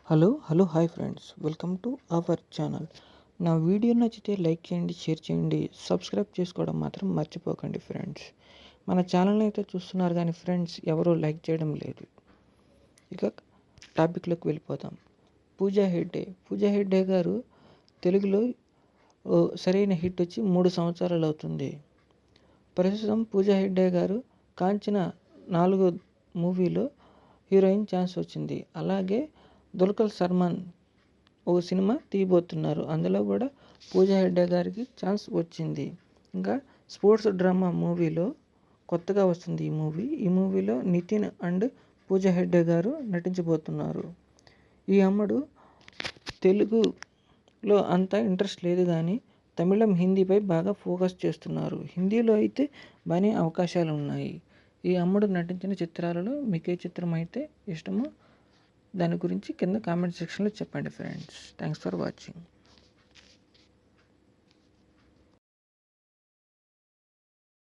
Hello hi friends, welcome to our channel. నా video నచ్చితే like చేయండి, షేర్ చేయండి, సబ్స్క్రైబ్ చేసుకోవడం మాత్రం మర్చిపోకండి ఫ్రెండ్స్. మన ఛానల్ని అయితే చూస్తున్నారు కానీ ఫ్రెండ్స్ ఎవరూ లైక్ చేయడం లేదు. ఇక టాపిక్లోకి వెళ్ళిపోతాం. పూజా హెగ్డే గారు తెలుగులో సరైన హిట్ వచ్చి 3 సంవత్సరాలు అవుతుంది. ప్రస్తుతం పూజా హెగ్డే గారు కాంచన 4 మూవీలో హీరోయిన్ ఛాన్స్ వచ్చింది. అలాగే దుల్కర్ సల్మాన్ ఓ సినిమా తీయబోతున్నారు. అందులో కూడా పూజా హెగ్డే గారికి ఛాన్స్ వచ్చింది. ఇంకా స్పోర్ట్స్ డ్రామా మూవీలో కొత్తగా వస్తుంది ఈ మూవీలో నితిన్ అండ్ పూజా హెగ్డే గారు నటించబోతున్నారు. ఈ అమ్మడు తెలుగులో అంత ఇంట్రెస్ట్ లేదు కానీ తమిళం, హిందీపై బాగా ఫోకస్ చేస్తున్నారు. హిందీలో అయితే బాగానే అవకాశాలు ఉన్నాయి. ఈ అమ్మడు నటించిన చిత్రాలలో మీకు ఏ చిత్రం అయితే ఇష్టమో దాని గురించి కింద కామెంట్ సెక్షన్లో చెప్పండి ఫ్రెండ్స్. Thanks for watching.